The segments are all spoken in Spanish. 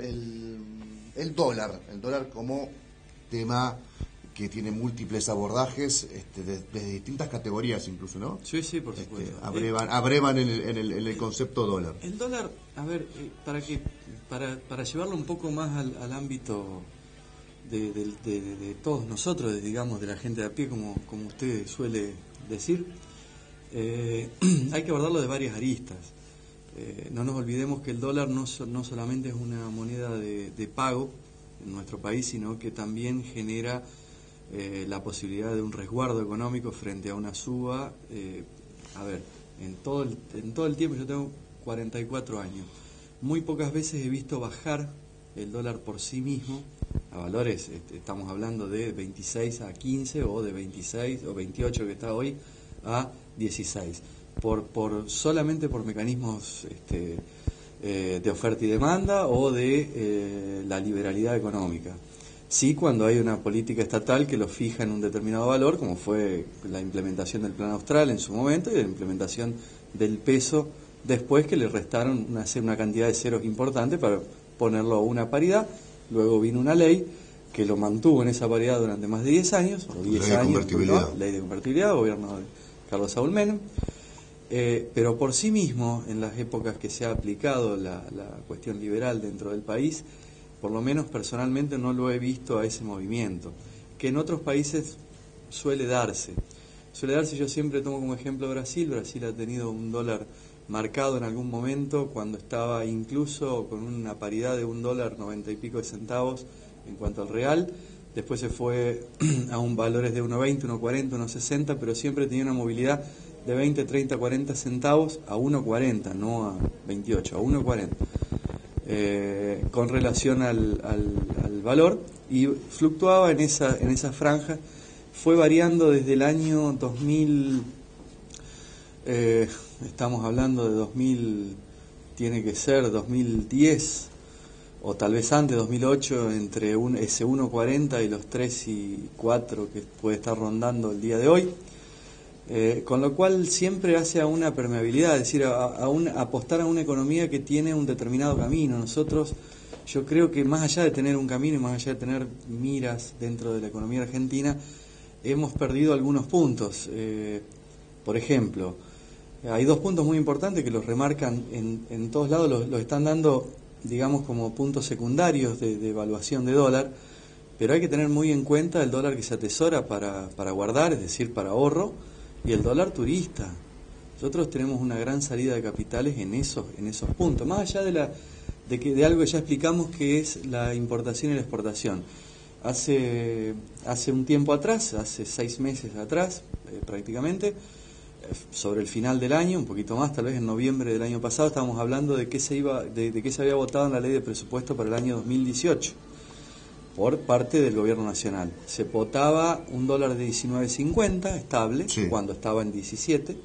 el dólar como tema que tiene múltiples abordajes desde distintas categorías incluso, ¿no? Sí, sí, por supuesto. Abrevan en el concepto dólar. El dólar, a ver, para llevarlo un poco más al ámbito de todos nosotros, digamos, de la gente de a pie, como usted suele decir, hay que abordarlo de varias aristas. No nos olvidemos que el dólar no solamente es una moneda de pago en nuestro país, sino que también genera la posibilidad de un resguardo económico frente a una suba. En todo el tiempo, yo tengo 44 años, muy pocas veces he visto bajar el dólar por sí mismo a valores, estamos hablando de 26 a 15 o de 26 o 28 que está hoy a 16, solamente por mecanismos de oferta y demanda o de la liberalidad económica. Sí, cuando hay una política estatal que lo fija en un determinado valor, como fue la implementación del Plan Austral en su momento y la implementación del peso después, que le restaron una cantidad de ceros importante para ponerlo a una paridad. Luego vino una ley que lo mantuvo en esa paridad durante más de 10 años, o 10 años, ley de convertibilidad, gobierno de Carlos Saúl Menem. Pero por sí mismo, en las épocas que se ha aplicado la cuestión liberal dentro del país, por lo menos personalmente no lo he visto a ese movimiento, que en otros países suele darse. Yo siempre tomo como ejemplo Brasil. Brasil ha tenido un dólar marcado en algún momento cuando estaba incluso con una paridad de $1.90 y pico de centavos en cuanto al real. Después se fue a valores de 1.20, 1.40, 1.60, pero siempre tenía una movilidad de 20, 30, 40 centavos a 1.40, no a 28, a 1.40. Con relación al valor, y fluctuaba en esa franja. Fue variando desde el año 2000, estamos hablando de 2000, tiene que ser 2010 o tal vez antes, 2008, entre ese 1.40 y los 3 y 4 que puede estar rondando el día de hoy. Con lo cual siempre hace a una permeabilidad, es decir, apostar a una economía que tiene un determinado camino. Nosotros, yo creo que más allá de tener un camino y más allá de tener miras dentro de la economía argentina, hemos perdido algunos puntos. Por ejemplo, hay dos puntos muy importantes que los remarcan en todos lados, los están dando, digamos, como puntos secundarios de evaluación de dólar, pero hay que tener muy en cuenta el dólar que se atesora para guardar, es decir, para ahorro, y el dólar turista. Nosotros tenemos una gran salida de capitales en esos puntos, más allá de algo que ya explicamos, que es la importación y la exportación. Hace un tiempo atrás, hace 6 meses atrás, prácticamente, sobre el final del año, un poquito más, tal vez en noviembre del año pasado, estábamos hablando de qué se había votado en la ley de presupuesto para el año 2018 por parte del gobierno nacional. Se votaba un dólar de 19.50 estable, sí, cuando estaba en 17, sí,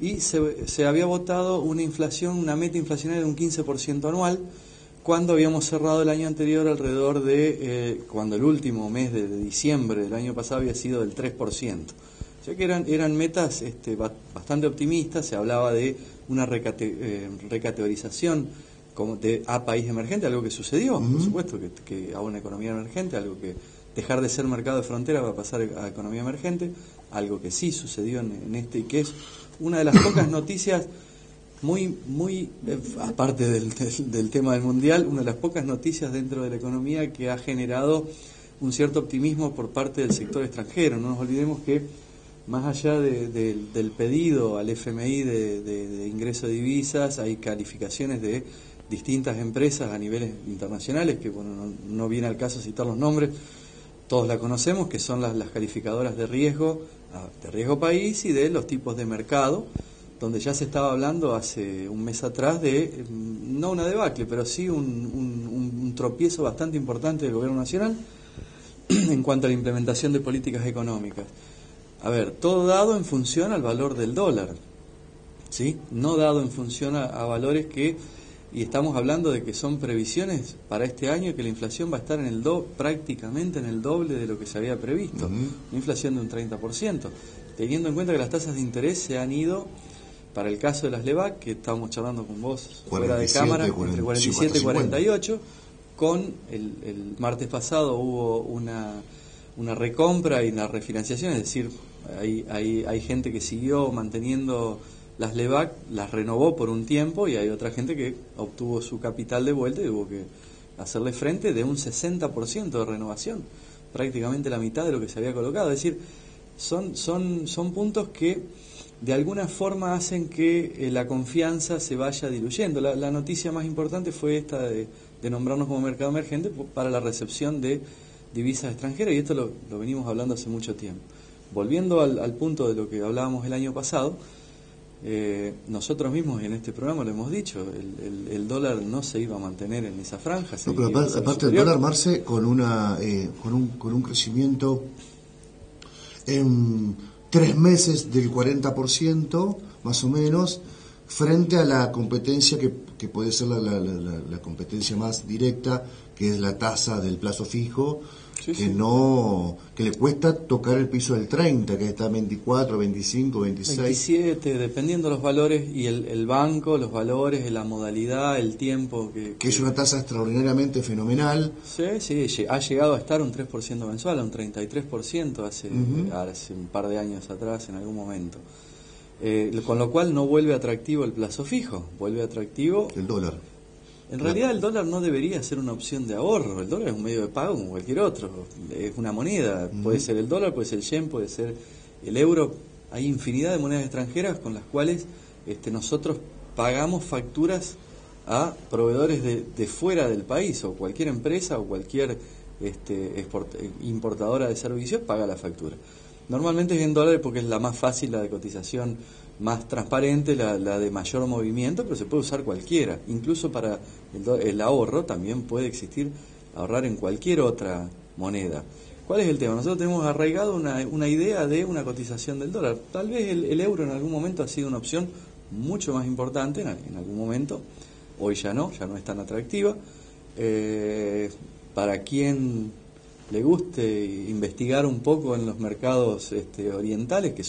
y se había votado una meta inflacionaria de un 15% anual, cuando habíamos cerrado el año anterior alrededor de, cuando el último mes de diciembre del año pasado había sido del 3%. O sea que eran metas bastante optimistas. Se hablaba de una recategorización como a país emergente, algo que sucedió, por supuesto, que a una economía emergente, algo que dejar de ser mercado de frontera va a pasar a economía emergente, algo que sí sucedió y que es una de las pocas noticias muy aparte del tema del mundial, una de las pocas noticias dentro de la economía que ha generado un cierto optimismo por parte del sector extranjero. No nos olvidemos que más allá del pedido al FMI de ingreso de divisas, hay calificaciones de distintas empresas a niveles internacionales, que bueno, no viene al caso citar los nombres, todos la conocemos, que son las calificadoras de riesgo país y de los tipos de mercado, donde ya se estaba hablando hace un mes atrás de, no una debacle, pero sí un tropiezo bastante importante del gobierno nacional en cuanto a la implementación de políticas económicas. A ver, todo dado en función al valor del dólar, ¿sí? No dado en función a valores y estamos hablando de que son previsiones para este año y que la inflación va a estar prácticamente en el doble de lo que se había previsto, una inflación de un 30%, teniendo en cuenta que las tasas de interés se han ido, para el caso de las LEVAC, que estábamos charlando con vos fuera de cámara, entre 47 y 48, el martes pasado hubo una recompra y una refinanciación, es decir, hay gente que siguió manteniendo las LEVAC, las renovó por un tiempo, y hay otra gente que obtuvo su capital de vuelta y tuvo que hacerle frente de un 60% de renovación, prácticamente la mitad de lo que se había colocado. Es decir, son puntos que de alguna forma hacen que la confianza se vaya diluyendo. La noticia más importante fue esta de nombrarnos como mercado emergente para la recepción de divisas extranjeras, y esto lo venimos hablando hace mucho tiempo. Volviendo al punto de lo que hablábamos el año pasado, nosotros mismos en este programa lo hemos dicho, el dólar no se iba a mantener en esa franja. No, pero aparte del dólar, Marce, con un crecimiento en 3 meses del 40%, más o menos, frente a la competencia que puede ser la competencia más directa, que es la tasa del plazo fijo, que le cuesta tocar el piso del 30, que está en 24, 25, 26. 27, dependiendo de los valores, y el banco, los valores, la modalidad, el tiempo. Que es una tasa extraordinariamente fenomenal. Sí, ha llegado a estar un 3% mensual, un 33% hace un par de años atrás, en algún momento. Con lo cual no vuelve atractivo el plazo fijo, vuelve atractivo el dólar. En realidad el dólar no debería ser una opción de ahorro. El dólar es un medio de pago como cualquier otro, es una moneda, puede ser el dólar, puede ser el yen, puede ser el euro. Hay infinidad de monedas extranjeras con las cuales nosotros pagamos facturas a proveedores de fuera del país, o cualquier empresa o cualquier importadora de servicios paga la factura. Normalmente es en dólares porque es la más fácil, la de cotización más transparente, la de mayor movimiento, pero se puede usar cualquiera. Incluso para el ahorro también puede existir ahorrar en cualquier otra moneda. ¿Cuál es el tema? Nosotros tenemos arraigado una idea de una cotización del dólar. Tal vez el euro en algún momento ha sido una opción mucho más importante, en algún momento. Hoy ya no es tan atractiva. Para quien le guste investigar un poco en los mercados orientales, que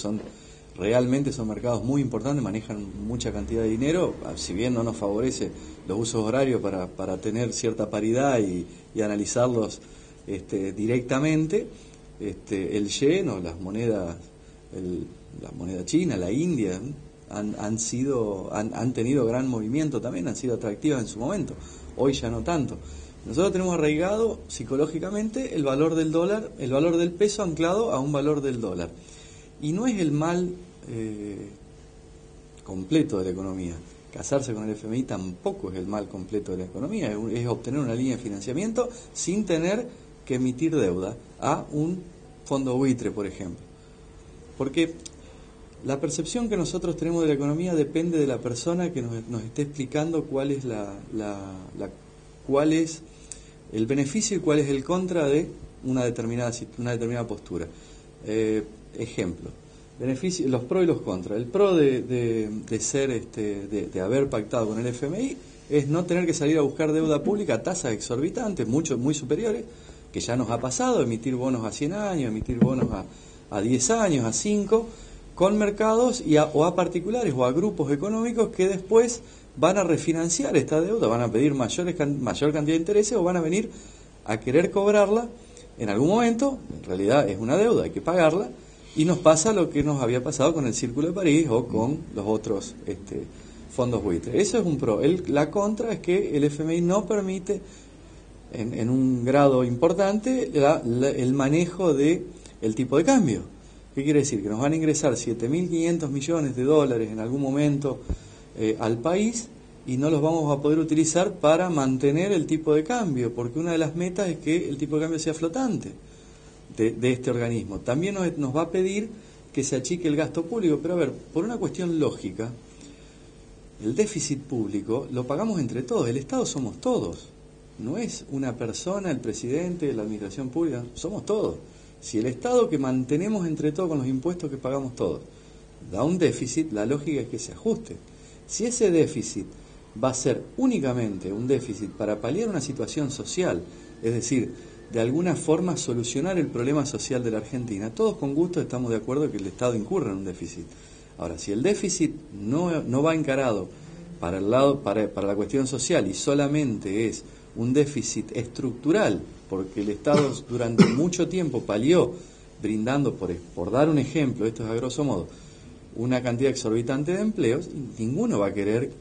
realmente son mercados muy importantes, manejan mucha cantidad de dinero, si bien no nos favorece los usos horarios para tener cierta paridad y analizarlos directamente, el yen o las monedas, la moneda china, la India, han tenido gran movimiento también, han sido atractivas en su momento. Hoy ya no tanto. Nosotros tenemos arraigado psicológicamente el valor del dólar, el valor del peso anclado a un valor del dólar. Y no es el mal completo de la economía. Casarse con el FMI tampoco es el mal completo de la economía, es obtener una línea de financiamiento sin tener que emitir deuda a un fondo buitre, por ejemplo. Porque la percepción que nosotros tenemos de la economía depende de la persona que nos esté explicando cuál es cuál es el beneficio y cuál es el contra de una determinada postura. Ejemplo, beneficio, los pros y los contras. El pro de haber pactado con el FMI es no tener que salir a buscar deuda pública a tasas exorbitantes, muy superiores, que ya nos ha pasado, emitir bonos a 100 años, emitir bonos a 10 años, a 5, con mercados o a particulares o a grupos económicos que después van a refinanciar esta deuda, van a pedir mayor cantidad de intereses o van a venir a querer cobrarla en algún momento. En realidad es una deuda, hay que pagarla, y nos pasa lo que nos había pasado con el Círculo de París o con los otros fondos buitres. Eso es un pro. La contra es que el FMI no permite en un grado importante el manejo del tipo de cambio. ¿Qué quiere decir? Que nos van a ingresar 7.500 millones de dólares en algún momento al país, y no los vamos a poder utilizar para mantener el tipo de cambio, porque una de las metas es que el tipo de cambio sea flotante de este organismo. También nos va a pedir que se achique el gasto público, pero a ver, por una cuestión lógica, el déficit público lo pagamos entre todos, el Estado somos todos, no es una persona, el presidente, la administración pública, somos todos. Si el Estado, que mantenemos entre todos con los impuestos que pagamos todos, da un déficit, la lógica es que se ajuste. Si ese déficit va a ser únicamente un déficit para paliar una situación social, es decir, de alguna forma solucionar el problema social de la Argentina, todos con gusto estamos de acuerdo que el Estado incurra en un déficit. Ahora, si el déficit no va encarado para la cuestión social y solamente es un déficit estructural, porque el Estado durante mucho tiempo palió brindando, por dar un ejemplo, esto es a grosso modo, una cantidad exorbitante de empleos, y ninguno va a querer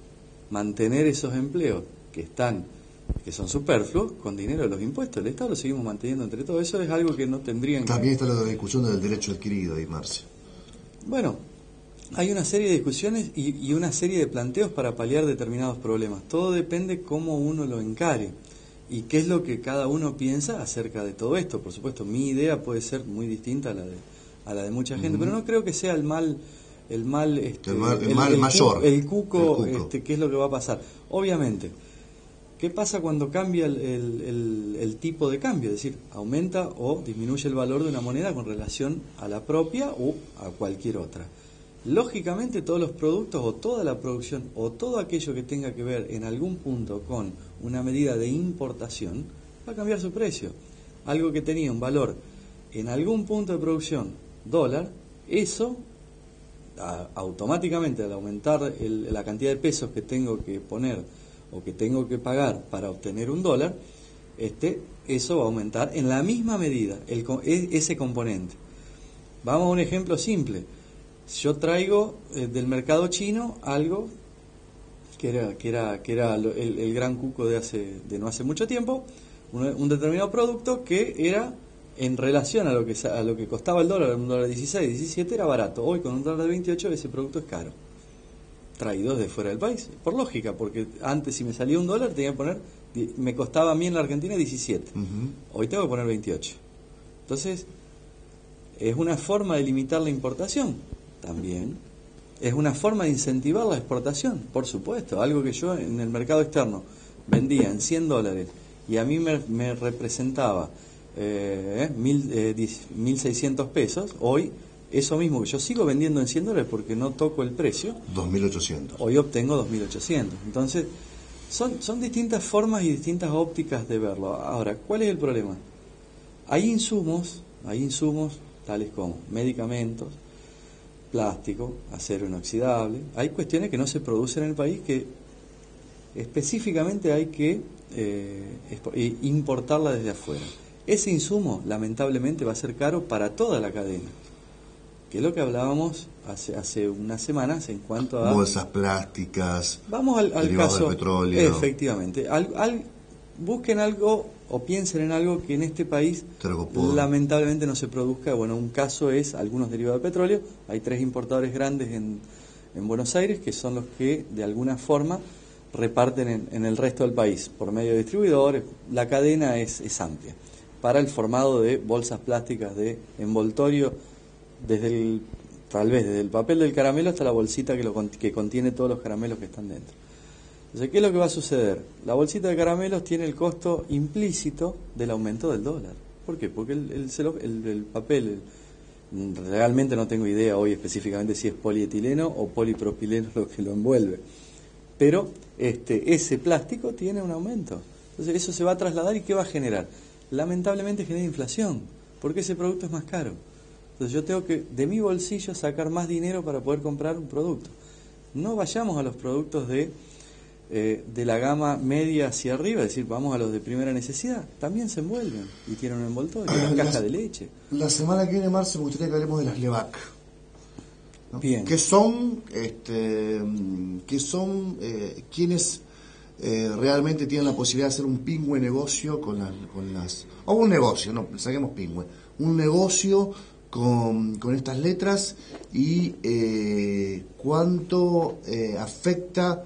mantener esos empleos que son superfluos con dinero de los impuestos. El Estado lo seguimos manteniendo entre todos. Eso es algo que no tendrían También está la discusión del derecho adquirido ahí, Marce. Bueno, hay una serie de discusiones y una serie de planteos para paliar determinados problemas. Todo depende cómo uno lo encare y qué es lo que cada uno piensa acerca de todo esto. Por supuesto, mi idea puede ser muy distinta a la de mucha gente, pero no creo que sea el mal mayor, el cuco. ¿Qué es lo que va a pasar? Obviamente, ¿qué pasa cuando cambia el tipo de cambio? Es decir, aumenta o disminuye el valor de una moneda con relación a la propia o a cualquier otra. Lógicamente, todos los productos o toda la producción o todo aquello que tenga que ver en algún punto con una medida de importación va a cambiar su precio. Algo que tenía un valor en algún punto de producción, dólar, eso automáticamente, al aumentar la cantidad de pesos que tengo que poner o que tengo que pagar para obtener un dólar, eso va a aumentar en la misma medida ese componente. Vamos a un ejemplo simple. Yo traigo del mercado chino algo que era el gran cuco de no hace mucho tiempo, un determinado producto que era en relación a lo que costaba el dólar, un dólar 16, 17 era barato. Hoy con un dólar de 28 ese producto es caro, traído de fuera del país, por lógica, porque antes si me salía un dólar tenía que poner, me costaba a mí en la Argentina 17, hoy tengo que poner 28. Entonces, ¿es una forma de limitar la importación? También. ¿Es una forma de incentivar la exportación? Por supuesto. Algo que yo en el mercado externo vendía en $100 y a mí me representaba 1.600 pesos, hoy eso mismo que yo sigo vendiendo en $100 porque no toco el precio, 2.800. Hoy obtengo 2.800. Entonces, son distintas formas y distintas ópticas de verlo. Ahora, ¿cuál es el problema? Hay insumos tales como medicamentos, plástico, acero inoxidable. Hay cuestiones que no se producen en el país que específicamente hay que importarla desde afuera. Ese insumo, lamentablemente, va a ser caro para toda la cadena, que es lo que hablábamos hace unas semanas en cuanto a bolsas plásticas, vamos al caso del petróleo. Efectivamente, busquen algo o piensen en algo que en este país lamentablemente no se produzca. Bueno, un caso es algunos derivados de petróleo. Hay 3 importadores grandes en Buenos Aires que son los que de alguna forma reparten en el resto del país por medio de distribuidores. La cadena es amplia para el formado de bolsas plásticas de envoltorio, tal vez desde el papel del caramelo hasta la bolsita que contiene todos los caramelos que están dentro. Entonces, ¿qué es lo que va a suceder? La bolsita de caramelos tiene el costo implícito del aumento del dólar. ¿Por qué? Porque el papel, realmente no tengo idea hoy específicamente si es polietileno o polipropileno lo que lo envuelve, pero ese plástico tiene un aumento. Entonces eso se va a trasladar y ¿qué va a generar? Lamentablemente genera inflación, porque ese producto es más caro. Entonces yo tengo que de mi bolsillo sacar más dinero para poder comprar un producto. No vayamos a los productos de la gama media hacia arriba, es decir, vamos a los de primera necesidad, también se envuelven y tienen un envoltorio, una caja de leche. La semana que viene, Marce, me gustaría que hablemos de las LEVAC, ¿no? Bien. ¿Qué son quienes realmente tienen la posibilidad de hacer un pingüe negocio con las o un negocio, no, saquemos pingüe, un negocio con estas letras y cuánto afecta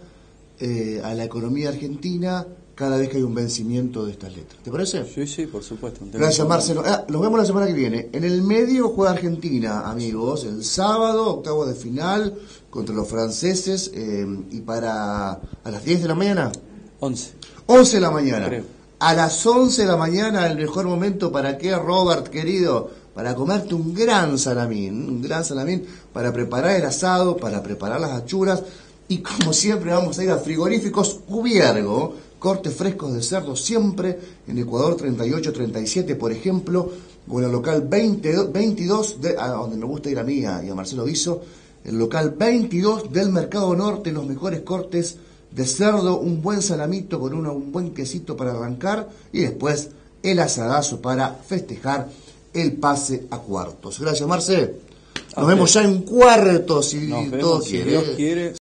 a la economía argentina cada vez que hay un vencimiento de estas letras? ¿Te parece? Sí, por supuesto. Gracias, Marcelo. Nos vemos la semana que viene. En el medio juega Argentina, amigos, el sábado, octavo de final contra los franceses, y a las 10 de la mañana. 11 de la mañana. Creo. A las 11 de la mañana, el mejor momento para qué, Robert, querido, para comerte un gran salamín para preparar el asado, para preparar las achuras. Y como siempre vamos a ir a Frigoríficos Cubiergo, cortes frescos de cerdo siempre en Ecuador 3837, por ejemplo, o en el local 22, a donde me gusta ir a mí y a Marcelo Viso, el local 22 del Mercado Norte, los mejores cortes de cerdo, un buen salamito con un buen quesito para arrancar y después el asadazo para festejar el pase a cuartos. Gracias, Marce. Nos vemos ya en cuartos, si todo Dios quiere.